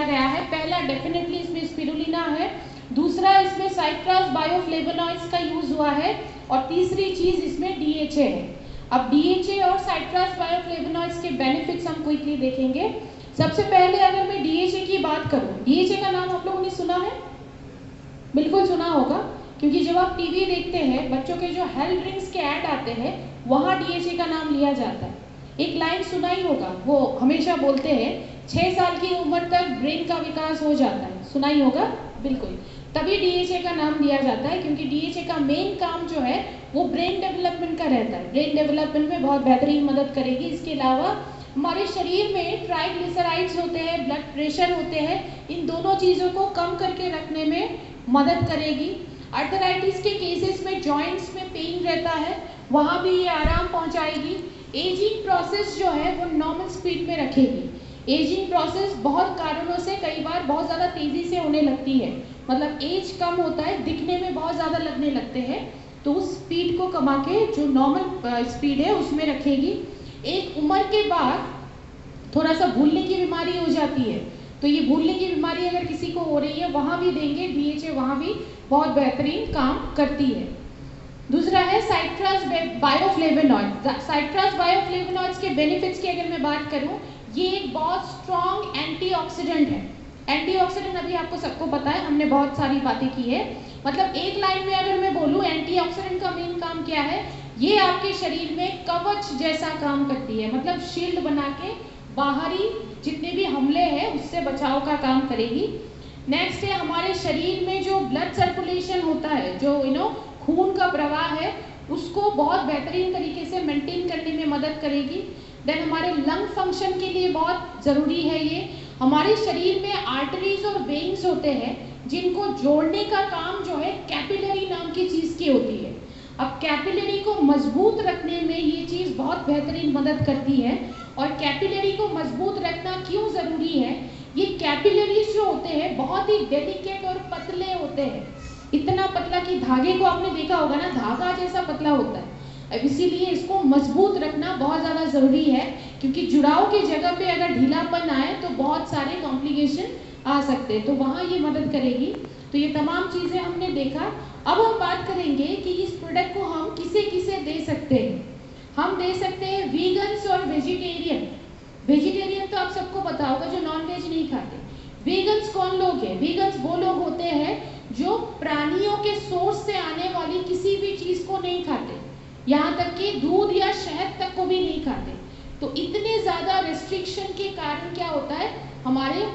दिया गया है। पहला डेफिनेटली इसमें स्पिरुलिना है, दूसरा इसमें साइट्रस बायोफ्लेवोनॉइड्स का यूज हुआ है, और तीसरी चीज इसमें डीएचए है। अब डीएचए और साइट्रस बायोफ्लेवोनॉइड्स के बेनिफिट्स हम क्विकली देखेंगे। सबसे पहले अगर मैं डीएचए की बात करूं, डीएचए का नाम आप लोगों ने सुना है? बिल्कुल सुना होगा, क्योंकि जब आप टीवी देखते हैं, बच्चों के जो हेल्थ ड्रिंक्स के ऐड आते हैं, वहाँ डीएचए का नाम लिया जाता है। एक लाइन सुना ही होगा, वो हमेशा बोलते हैं 6 साल की उम्र तक ब्रेन का विकास हो जाता है, सुना ही होगा। बिल्कुल, तभी डीएचए का नाम दिया जाता है, क्योंकि डीएचए का मेन काम जो है वो ब्रेन डेवलपमेंट का रहता है। ब्रेन डेवलपमेंट में बहुत बेहतरीन मदद करेगी। इसके अलावा हमारे शरीर में ट्राइग्लिसराइड्स होते हैं, ब्लड प्रेशर होते हैं, इन दोनों चीज़ों को कम करके रखने में मदद करेगी। आर्थराइटिस के केसेस में जॉइंट्स में पेन रहता है, वहाँ भी ये आराम पहुँचाएगी। एजिंग प्रोसेस जो है वो नॉर्मल स्पीड में रखेगी। एजिंग प्रोसेस बहुत कारणों से कई बार बहुत ज़्यादा तेज़ी से होने लगती है, मतलब एज कम होता है, दिखने में बहुत ज़्यादा लगने लगते हैं, तो उस स्पीड को कमा के जो नॉर्मल स्पीड है उसमें रखेगी। एक उम्र के बाद थोड़ा सा भूलने की बीमारी हो जाती है, तो ये भूलने की बीमारी अगर किसी को हो रही है, वहाँ भी देंगे डीएचए, वहाँ भी बहुत बेहतरीन काम करती है। दूसरा है साइट्रस बायोफ्लेवोनॉइड्स। साइट्रस बायोफ्लेवोनॉइड्स के बेनिफिट्स की अगर मैं बात करूँ, ये एक बहुत स्ट्रॉन्ग एंटीऑक्सीडेंट है। एंटीऑक्सीडेंट अभी आपको सबको पता है, हमने बहुत सारी बातें की है। मतलब एक लाइन में अगर मैं बोलूँ, एंटीऑक्सीडेंट का मेन काम क्या है, ये आपके शरीर में कवच जैसा काम करती है, मतलब शील्ड बना के बाहरी जितने भी हमले हैं उससे बचाव का काम करेगी। नेक्स्ट है हमारे शरीर में जो ब्लड सर्कुलेशन होता है, जो खून का प्रवाह है, उसको बहुत बेहतरीन तरीके से मेंटेन करने में मदद करेगी। देन हमारे लंग फंक्शन के लिए बहुत ज़रूरी है ये। हमारे शरीर में आर्टरीज और वेन्स होते हैं, जिनको जोड़ने का काम जो है कैपिलरी नाम की चीज़ की होती है। अब कैपिलरी को मजबूत रखने में ये चीज़ बहुत बेहतरीन मदद करती है। और कैपिलरी को मजबूत रखना क्यों ज़रूरी है, ये कैपिलरीज जो होते हैं बहुत ही डेलिकेट और पतले होते हैं। इतना पतला कि धागे को आपने देखा होगा ना, धागा जैसा पतला होता है। अब इसीलिए इसको मजबूत रखना बहुत ज़्यादा ज़रूरी है, क्योंकि जुड़ाव की जगह पे अगर ढीलापन आए तो बहुत सारे कॉम्प्लिकेशन आ सकते हैं, तो वहाँ ये मदद करेगी। तो ये तमाम चीज़ें हमने देखा। अब हम बात करेंगे कि इस प्रोडक्ट को हम किसे किसे दे सकते हैं। हम दे सकते हैं वीगन्स और वेजिटेरियन। वेजिटेरियन तो आप सबको पता होगा, जो नॉन वेज नहीं खाते। वीगन्स कौन लोग हैं? वीगन्स वो लोग होते हैं जो प्राणियों के सोर्स से आने वाली किसी भी चीज़ को नहीं खाते, यहाँ तक कि दूध या शहद तक को भी नहीं खाते। तो इतने ज़्यादा रेस्ट्रिक्शन के कारण क्या होता है, हमारे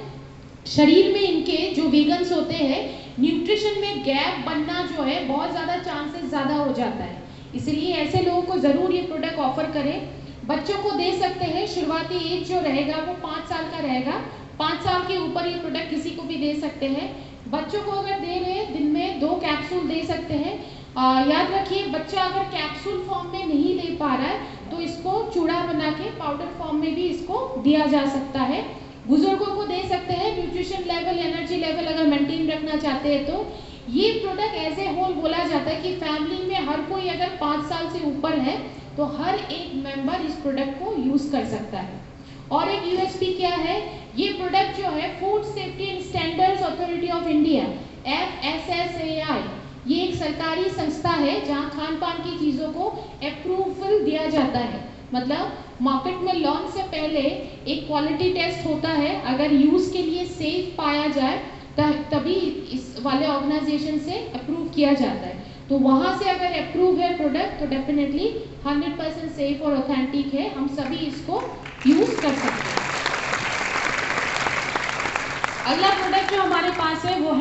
शरीर में इनके जो वीगन्स होते हैं, न्यूट्रिशन में गैप बनना जो है बहुत ज़्यादा चांसेस ज़्यादा हो जाता है। इसलिए ऐसे लोगों को ज़रूर ये प्रोडक्ट ऑफर करें। बच्चों को दे सकते हैं, शुरुआती एज जो रहेगा वो 5 साल का रहेगा। 5 साल के ऊपर ये प्रोडक्ट किसी को भी दे सकते हैं। बच्चों को अगर दे रहे हैं, दिन में 2 कैप्सूल दे सकते हैं। याद रखिए, बच्चा अगर कैप्सूल फॉर्म में नहीं ले पा रहा है तो इसको चूड़ा बना के पाउडर फॉर्म में भी इसको दिया जा सकता है। बुजुर्गों को दे सकते हैं, न्यूट्रिशन लेवल, एनर्जी लेवल अगर मेंटेन रखना चाहते हैं तो। ये प्रोडक्ट एज ए होल बोला जाता है कि फैमिली में हर कोई अगर 5 साल से ऊपर है तो हर एक मेंबर इस प्रोडक्ट को यूज़ कर सकता है। और एक यूएसपी क्या है, ये प्रोडक्ट जो है food safety and standards authority of India FSSAI, ये एक सरकारी संस्था है जहाँ खान पान की चीज़ों को अप्रूवल दिया जाता है। मतलब मार्केट में लॉन्च से पहले एक क्वालिटी टेस्ट होता है, अगर यूज़ के लिए सेफ पाया जाए तभी इस वाले ऑर्गेनाइजेशन से अप्रूव किया जाता है। तो वहाँ से अगर अप्रूव है प्रोडक्ट तो डेफिनेटली 100% सेफ और ऑथेंटिक है, हम सभी इसको यूज़ कर सकते हैं। अगला प्रोडक्ट जो हमारे पास है वो है